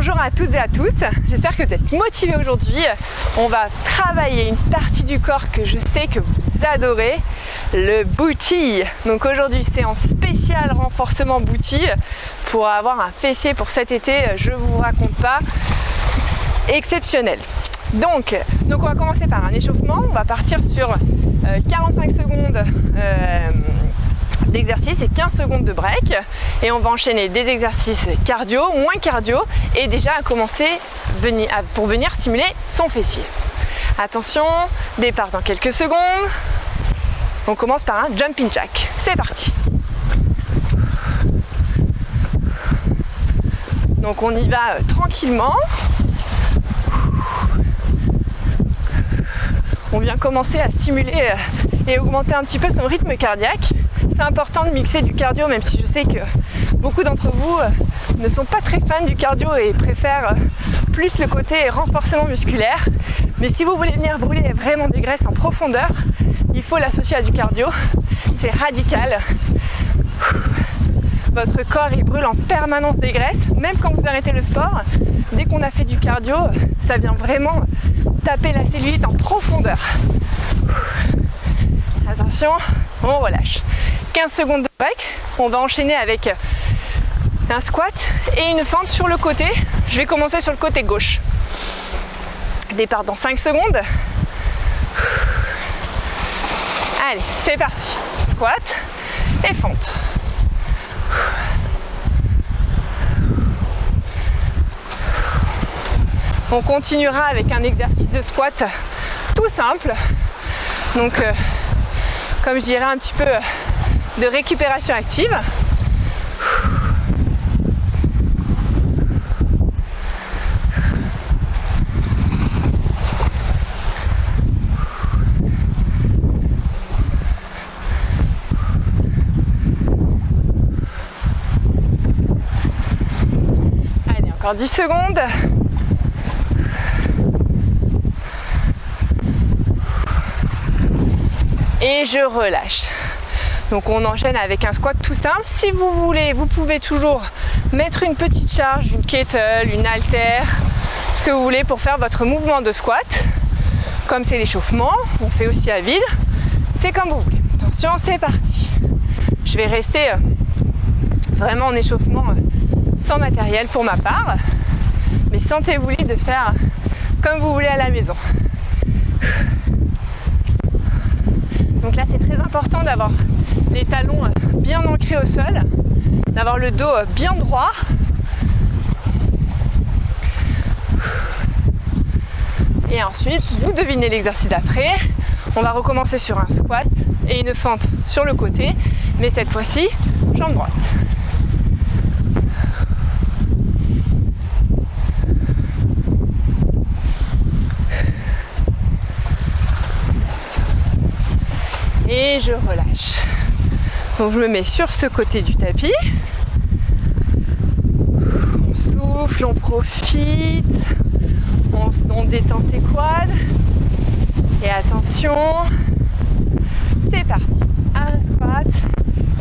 Bonjour à toutes et à tous, j'espère que vous êtes motivés aujourd'hui. On va travailler une partie du corps que je sais que vous adorez, le booty. Donc aujourd'hui, séance spéciale renforcement booty pour avoir un fessier pour cet été, je vous raconte pas, exceptionnel. Donc on va commencer par un échauffement, on va partir sur 45 secondes d'exercice et 15 secondes de break et on va enchaîner des exercices cardio, moins cardio et déjà à commencer pour venir stimuler son fessier. Attention, départ dans quelques secondes. On commence par un jumping jack. C'est parti. Donc on y va tranquillement. On vient commencer à stimuler et augmenter un petit peu son rythme cardiaque. C'est important de mixer du cardio, même si je sais que beaucoup d'entre vous ne sont pas très fans du cardio et préfèrent plus le côté renforcement musculaire. Mais si vous voulez venir brûler vraiment des graisses en profondeur, il faut l'associer à du cardio. C'est radical. Votre corps il brûle en permanence des graisses, même quand vous arrêtez le sport. Dès qu'on a fait du cardio, ça vient vraiment taper la cellulite en profondeur. Attention, on relâche. 15 secondes de break, on va enchaîner avec un squat et une fente sur le côté. Je vais commencer sur le côté gauche. Départ dans 5 secondes. Allez, c'est parti. Squat et fente. On continuera avec un exercice de squat tout simple. Donc, comme je dirais, un petit peu de récupération active. Allez, encore 10 secondes. Et je relâche. Donc on enchaîne avec un squat tout simple. Si vous voulez, vous pouvez toujours mettre une petite charge, une kettle, une haltère, ce que vous voulez pour faire votre mouvement de squat. Comme c'est l'échauffement, on fait aussi à vide. C'est comme vous voulez. Attention, c'est parti. Je vais rester vraiment en échauffement sans matériel pour ma part. Mais sentez-vous libre de faire comme vous voulez à la maison. Donc là, c'est très important d'avoir les talons bien ancrés au sol, d'avoir le dos bien droit. Et ensuite, vous devinez l'exercice d'après. On va recommencer sur un squat et une fente sur le côté, mais cette fois-ci, jambe droite. Et je relâche. Donc je me mets sur ce côté du tapis. On souffle, on profite. On détend ses quads. Et attention, c'est parti. Un squat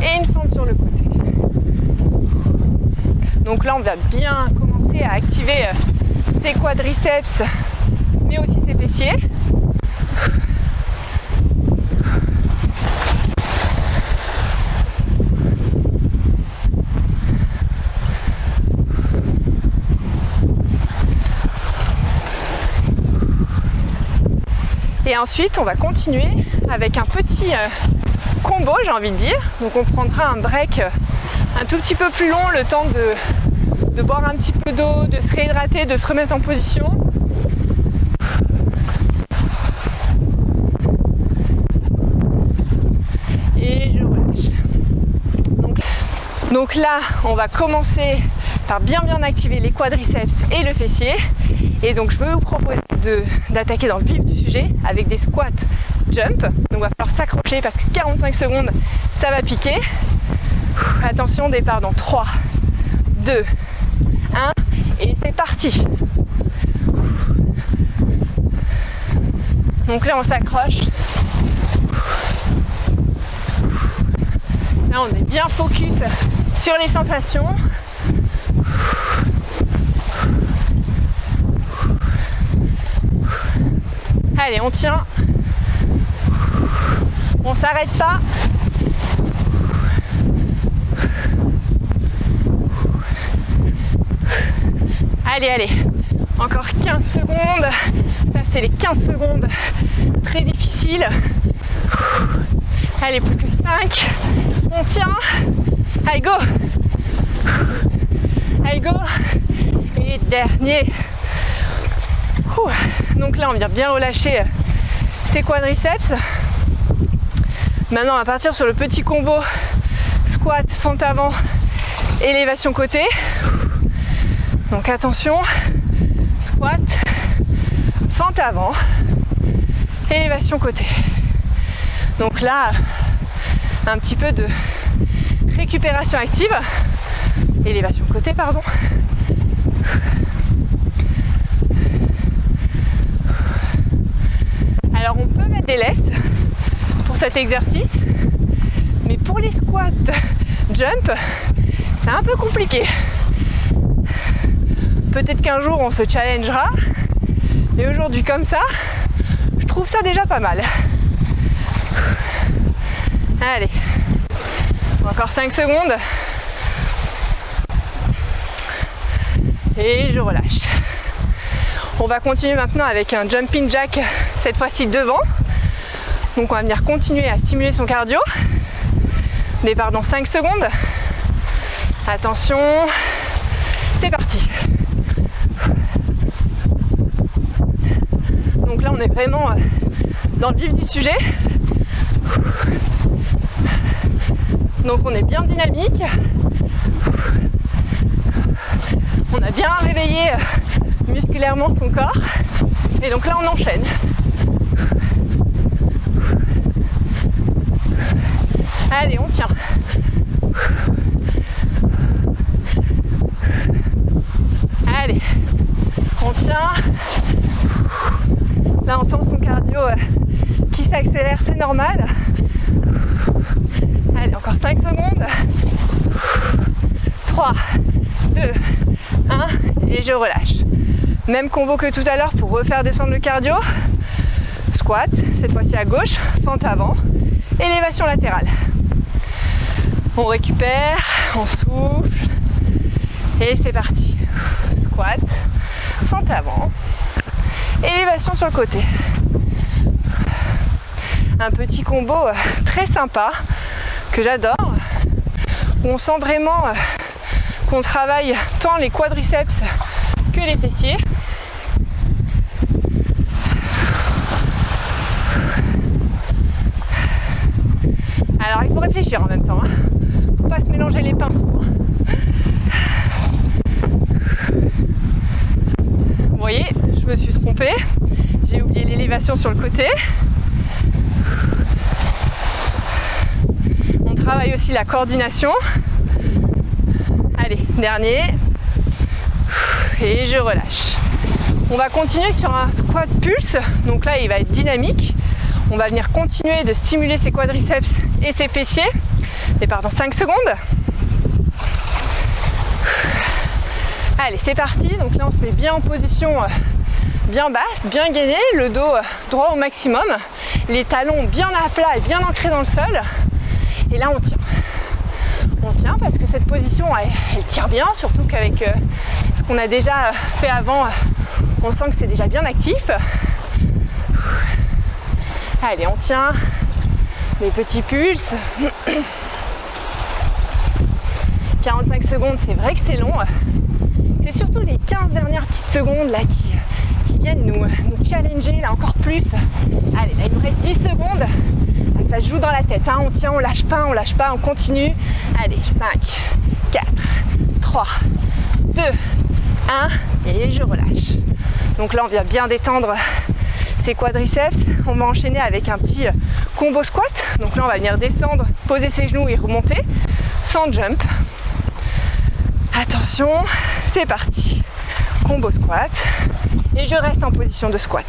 et une fente sur le côté. Donc là, on va bien commencer à activer ses quadriceps, mais aussi ses fessiers. Et ensuite, on va continuer avec un petit combo, j'ai envie de dire. Donc on prendra un break un tout petit peu plus long, le temps de boire un petit peu d'eau, de se réhydrater, de se remettre en position. Et je relâche. Donc là, on va commencer par bien activer les quadriceps et le fessier. Et donc je vais vous proposer d'attaquer dans le vif du sujet avec des squats jump. Donc il va falloir s'accrocher parce que 45 secondes, ça va piquer. Attention, départ dans 3, 2, 1 et c'est parti. Donc là on s'accroche. Là on est bien focus sur les sensations. Allez, on tient. On s'arrête pas. Allez, allez. Encore 15 secondes. Ça, c'est les 15 secondes très difficiles. Allez, plus que 5. On tient. Allez, go. Allez, go. Et dernier. Donc là, on vient bien relâcher ses quadriceps. Maintenant, on va partir sur le petit combo squat, fente avant, élévation côté. Donc attention, squat, fente avant, élévation côté. Donc là, un petit peu de récupération active, élévation côté, pardon. Alors on peut mettre des lestes pour cet exercice, mais pour les squats jump, c'est un peu compliqué. Peut-être qu'un jour on se challengera, mais aujourd'hui comme ça, je trouve ça déjà pas mal. Allez, encore 5 secondes. Et je relâche. On va continuer maintenant avec un jumping jack, cette fois-ci devant. Donc on va venir continuer à stimuler son cardio. Départ dans 5 secondes. Attention, c'est parti. Donc là on est vraiment dans le vif du sujet. Donc on est bien dynamique. On a bien réveillé musculairement son corps. Et donc là on enchaîne. Allez, on tient. Allez, on tient. Là on sent son cardio qui s'accélère, c'est normal. Allez, encore 5 secondes. 3, 2, 1 et je relâche. Même combo que tout à l'heure pour refaire descendre le cardio. Squat, cette fois-ci à gauche, fente avant, élévation latérale. On récupère, on souffle et c'est parti. Squat, fente avant, élévation sur le côté. Un petit combo très sympa que j'adore, où on sent vraiment qu'on travaille tant les quadriceps que les fessiers. Alors il faut réfléchir en même temps, hein. Faut pas se mélanger les pinceaux. Vous voyez, je me suis trompée, j'ai oublié l'élévation sur le côté. On travaille aussi la coordination. Allez, dernier. Et je relâche. On va continuer sur un squat pulse. Donc là, il va être dynamique. On va venir continuer de stimuler ses quadriceps et ses fessiers. Départ dans 5 secondes. Allez, c'est parti. Donc là, on se met bien en position bien basse, bien gainée, le dos droit au maximum, les talons bien à plat et bien ancrés dans le sol. Et là, on tient. On tient parce que cette position, elle tient bien, surtout qu'avec ce qu'on a déjà fait avant, on sent que c'est déjà bien actif. Allez, on tient. Des petits pulses. 45 secondes, c'est vrai que c'est long. C'est surtout les 15 dernières petites secondes là qui viennent nous challenger là encore plus. Allez, là il nous reste 10 secondes. Ça se joue dans la tête, hein. On tient, on lâche pas, on continue. Allez, 5, 4, 3, 2, 1 et je relâche. Donc là on vient bien détendre ses quadriceps. On va enchaîner avec un petit combo squat. Donc là on va venir descendre, poser ses genoux et remonter sans jump. Attention, c'est parti. Combo squat et je reste en position de squat.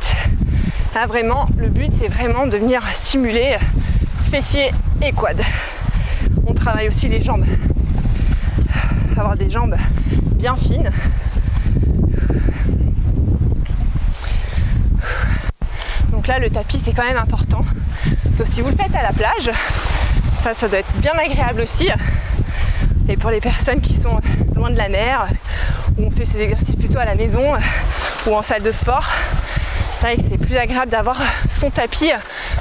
Là vraiment, le but c'est vraiment de venir stimuler fessiers et quad. On travaille aussi les jambes. Avoir des jambes bien fines. Donc Donc là, le tapis, c'est quand même important. Sauf si vous le faites à la plage, ça doit être bien agréable aussi. Et pour les personnes qui sont loin de la mer, où on fait ces exercices plutôt à la maison ou en salle de sport, c'est vrai que c'est plus agréable d'avoir son tapis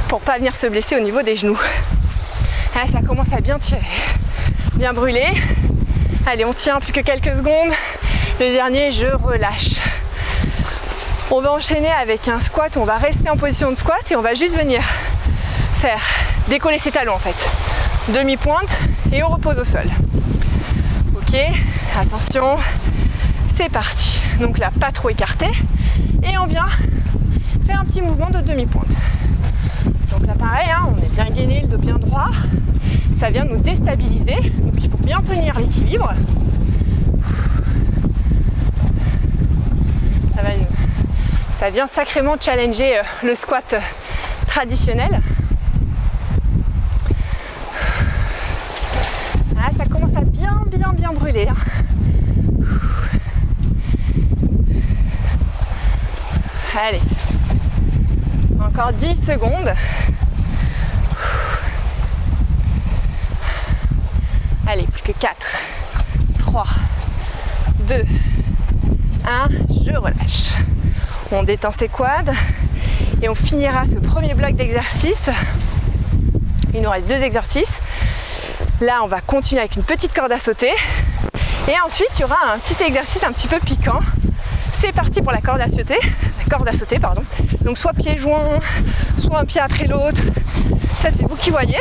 pour pas venir se blesser au niveau des genoux. Là, ça commence à bien tirer, bien brûler. Allez, on tient plus que quelques secondes. Le dernier, je relâche. On va enchaîner avec un squat, on va rester en position de squat et on va juste venir faire décoller ses talons en fait. Demi-pointe et on repose au sol. Ok, attention, c'est parti. Donc là, pas trop écarté et on vient faire un petit mouvement de demi-pointe. Donc là pareil, hein, on est bien gainé, le dos bien droit. Ça vient nous déstabiliser, donc il faut bien tenir l'équilibre. Ça vient sacrément challenger le squat traditionnel. Ah, ça commence à bien brûler. Allez, encore 10 secondes. Allez, plus que 4, 3, 2, 1, je relâche. On détend ses quads et on finira ce premier bloc d'exercice. Il nous reste 2 exercices. Là, on va continuer avec une petite corde à sauter. Et ensuite, il y aura un petit exercice un petit peu piquant. C'est parti pour la corde à sauter. Donc soit pieds joints, soit un pied après l'autre. Ça, c'est vous qui voyez.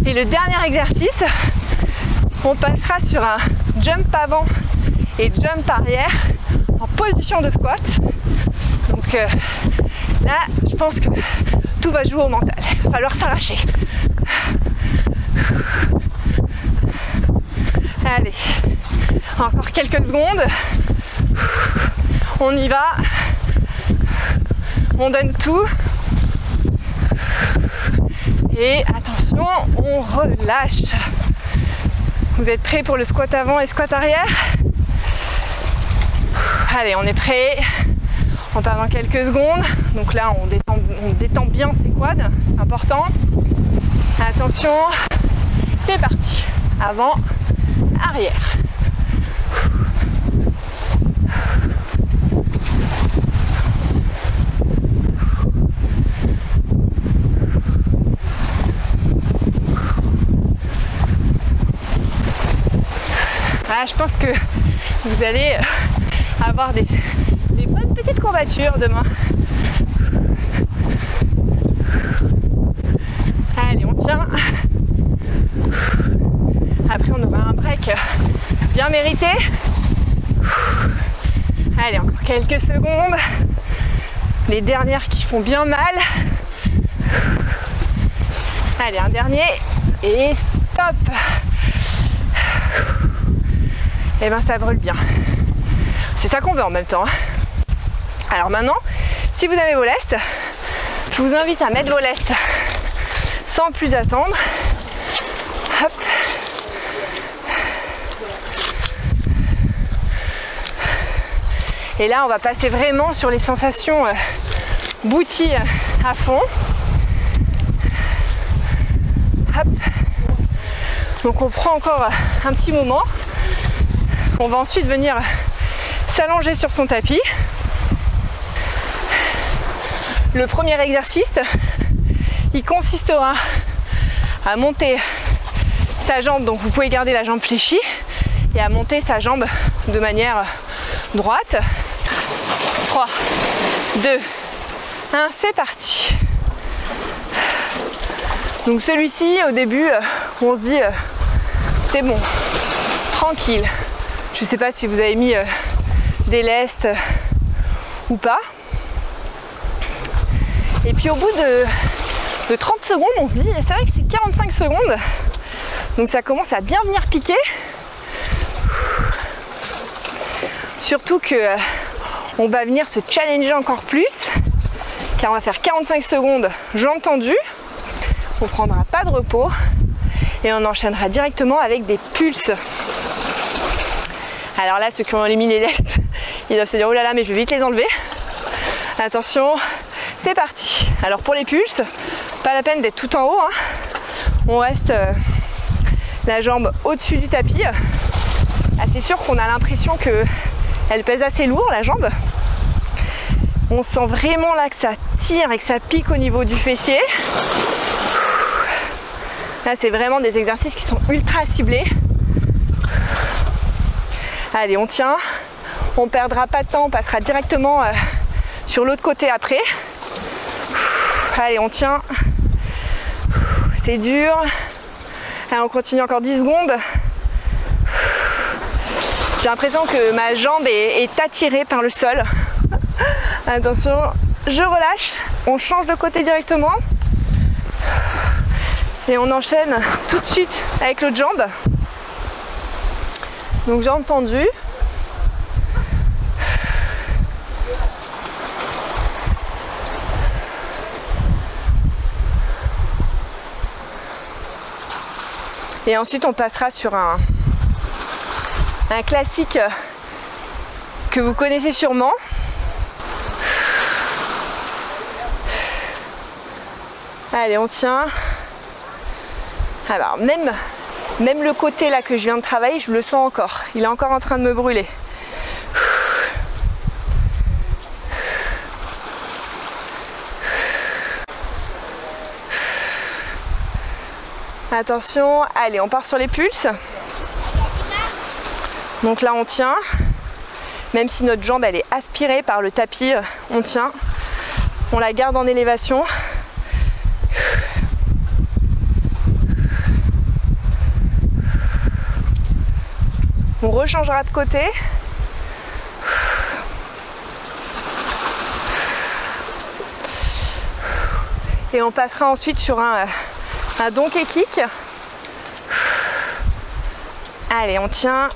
Et le dernier exercice, on passera sur un jump avant et jump arrière en position de squat. Donc là, je pense que tout va jouer au mental. Il va falloir s'arracher. Allez, encore quelques secondes. On y va. On donne tout. Et attention, on relâche. Vous êtes prêts pour le squat avant et squat arrière? Allez, on est prêt. On part dans quelques secondes. Donc là, on détend bien ses quads. Important. Attention. C'est parti. Avant, arrière. Ah, je pense que vous allez avoir des bonnes petites courbatures demain. Allez, on tient. Après, on aura un break bien mérité. Allez, encore quelques secondes. Les dernières qui font bien mal. Allez, un dernier. Et stop. Et ben ça brûle bien. C'est ça qu'on veut en même temps. Alors maintenant, si vous avez vos lestes, je vous invite à mettre vos lestes sans plus attendre. Hop. Et là, on va passer vraiment sur les sensations booty à fond. Hop. Donc on prend encore un petit moment. On va ensuite venir s'allonger sur son tapis. Le premier exercice, il consistera à monter sa jambe, donc vous pouvez garder la jambe fléchie, et à monter sa jambe de manière droite. 3, 2, 1, c'est parti. Donc celui-ci, au début, on se dit, c'est bon, tranquille. Je ne sais pas si vous avez mis des lestes ou pas. Et puis au bout de 30 secondes, on se dit, c'est vrai que c'est 45 secondes. Donc ça commence à bien venir piquer. Surtout que on va venir se challenger encore plus. Car on va faire 45 secondes jambes tendues. On ne prendra pas de repos. Et on enchaînera directement avec des pulses. Alors là, ceux qui ont mis les lestes, ils doivent se dire oh là là, mais je vais vite les enlever. Attention, c'est parti. Alors pour les pulses, pas la peine d'être tout en haut, hein. On reste la jambe au-dessus du tapis. Ah, c'est sûr qu'on a l'impression qu'elle pèse assez lourd, la jambe. On sent vraiment là que ça tire et que ça pique au niveau du fessier. Là, c'est vraiment des exercices qui sont ultra ciblés. Allez, on tient. On ne perdra pas de temps, on passera directement sur l'autre côté après. Allez, on tient. C'est dur. Allez, on continue encore 10 secondes. J'ai l'impression que ma jambe est attirée par le sol. Attention, je relâche. On change de côté directement. Et on enchaîne tout de suite avec l'autre jambe. Donc jambe tendue. Et ensuite on passera sur un classique que vous connaissez sûrement. Allez, on tient. Alors même le côté là que je viens de travailler, je le sens encore. Il est encore en train de me brûler. Attention, allez, on part sur les pulses. Donc là on tient. Même si notre jambe elle est aspirée par le tapis, on tient. On la garde en élévation. On rechangera de côté. Et on passera ensuite sur un donkey kick. Allez, on tient.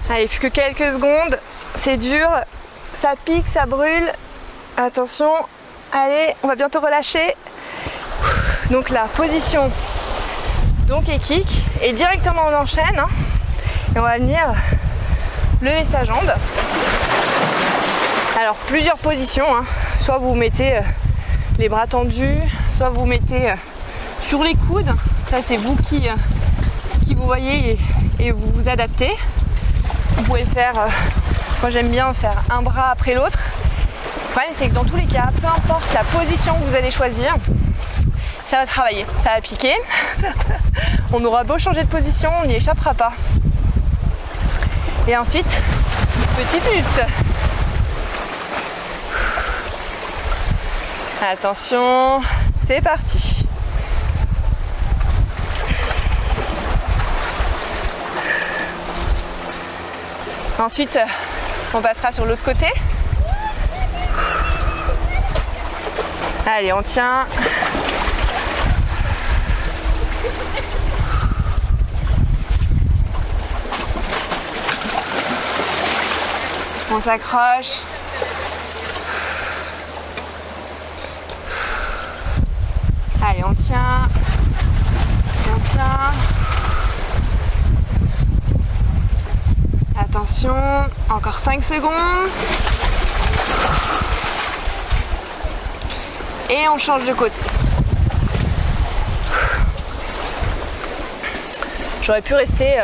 Allez, plus que quelques secondes. C'est dur. Ça pique, ça brûle. Attention. Allez, on va bientôt relâcher. Donc la position donkey kick et directement on enchaîne hein, et on va venir lever sa jambe. Alors plusieurs positions, hein. Soit vous mettez les bras tendus, soit vous mettez sur les coudes. Ça c'est vous qui vous voyez et vous vous adaptez. Vous pouvez faire, moi j'aime bien faire un bras après l'autre. Le problème c'est que dans tous les cas, peu importe la position que vous allez choisir, ça va travailler, ça va piquer. On aura beau changer de position, on n'y échappera pas. Et ensuite, petit pulse. Attention, c'est parti. Ensuite, on passera sur l'autre côté. Allez, on tient. On s'accroche. Allez, on tient. On tient. Attention, encore 5 secondes. Et on change de côté. J'aurais pu rester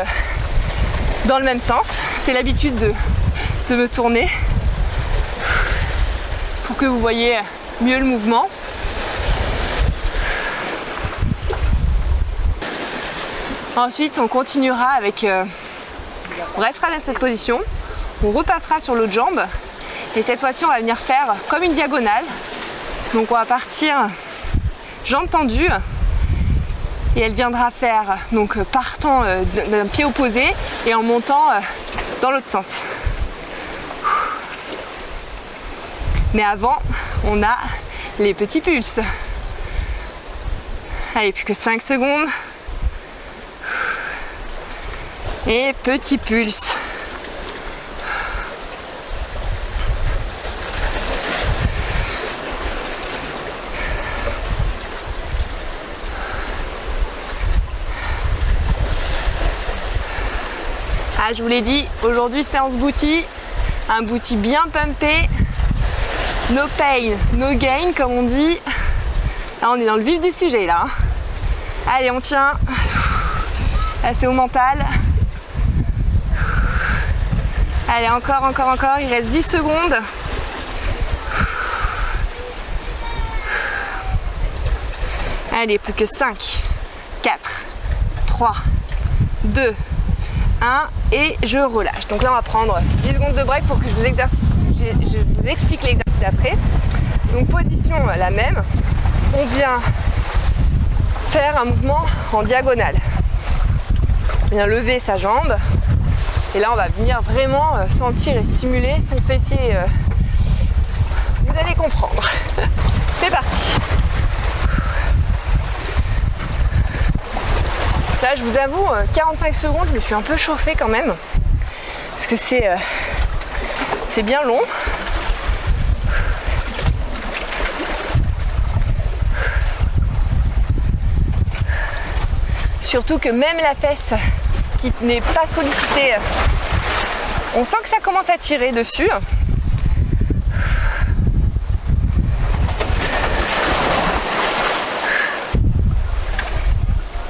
dans le même sens. C'est l'habitude de me tourner pour que vous voyez mieux le mouvement. Ensuite, on continuera avec... on restera dans cette position. On repassera sur l'autre jambe. Et cette fois-ci, on va venir faire comme une diagonale. Donc on va partir jambe tendue. Et elle viendra faire, donc partant d'un pied opposé et en montant dans l'autre sens. Mais avant, on a les petits pulses. Allez, plus que 5 secondes. Et petit pulse. Ah, je vous l'ai dit, aujourd'hui séance booty, un booty bien pumpé, no pain, no gain comme on dit. Là on est dans le vif du sujet là. Allez, on tient. Là c'est au mental. Allez, encore, il reste 10 secondes. Allez, plus que 5, 4, 3, 2, 1 et je relâche. Donc là on va prendre 10 secondes de break pour que je vous explique l'exercice d'après. Donc position la même, on vient faire un mouvement en diagonale. On vient lever sa jambe et là on va venir vraiment sentir et stimuler son fessier. Vous allez comprendre. C'est parti. Là je vous avoue, 45 secondes, je me suis un peu chauffée quand même. Parce que c'est bien long. Surtout que même la fesse qui n'est pas sollicitée, on sent que ça commence à tirer dessus.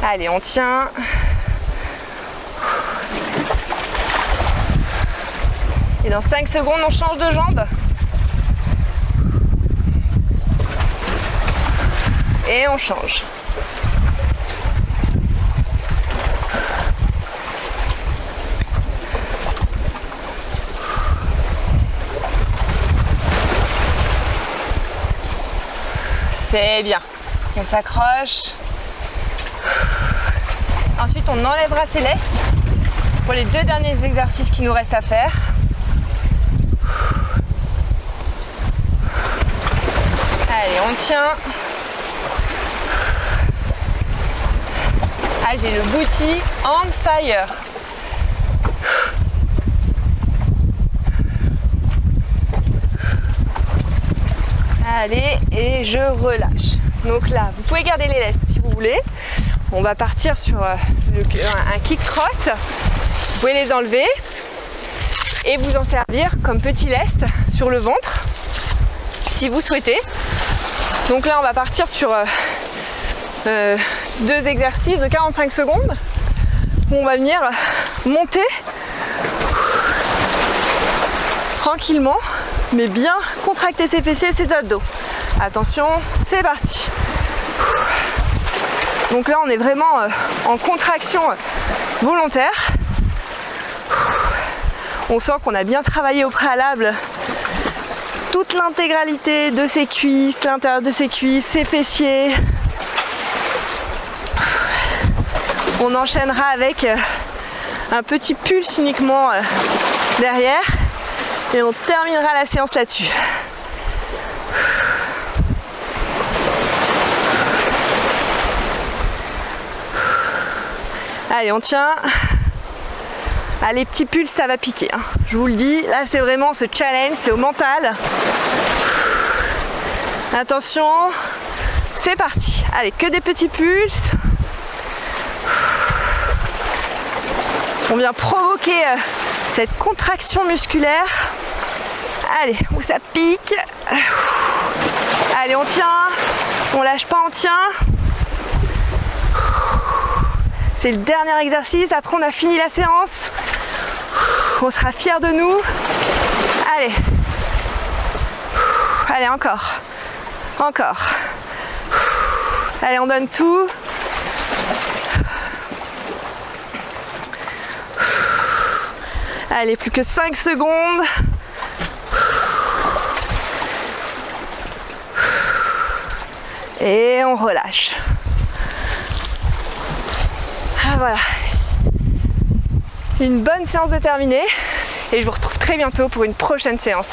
Allez, on tient. Et dans 5 secondes, on change de jambe. Et on change. C'est bien. On s'accroche. Ensuite, on enlèvera ses lestes pour les 2 derniers exercices qui nous restent à faire. Allez, on tient. Ah, j'ai le booty on fire. Allez, et je relâche. Donc là, vous pouvez garder les lestes si vous voulez. On va partir sur un kick cross. Vous pouvez les enlever et vous en servir comme petit lest sur le ventre si vous souhaitez. Donc là, on va partir sur 2 exercices de 45 secondes où on va venir monter tranquillement, mais bien contracter ses fessiers et ses abdos. Attention, c'est parti. Donc là, on est vraiment en contraction volontaire. On sent qu'on a bien travaillé au préalable toute l'intégralité de ses cuisses, l'intérieur de ses cuisses, ses fessiers. On enchaînera avec un petit pulse uniquement derrière et on terminera la séance là-dessus. Allez, on tient. Ah, les petits pulses, ça va piquer, hein. Je vous le dis, là c'est vraiment ce challenge, c'est au mental. Attention, c'est parti. Allez, que des petits pulses. On vient provoquer cette contraction musculaire. Allez, où ça pique. Allez, on tient. On lâche pas, on tient. C'est le dernier exercice. Après, on a fini la séance. On sera fiers de nous. Allez. Allez, encore. Encore. Allez, on donne tout. Allez, plus que 5 secondes. Et on relâche. Ah, voilà. Une bonne séance de terminée. Et je vous retrouve très bientôt pour une prochaine séance.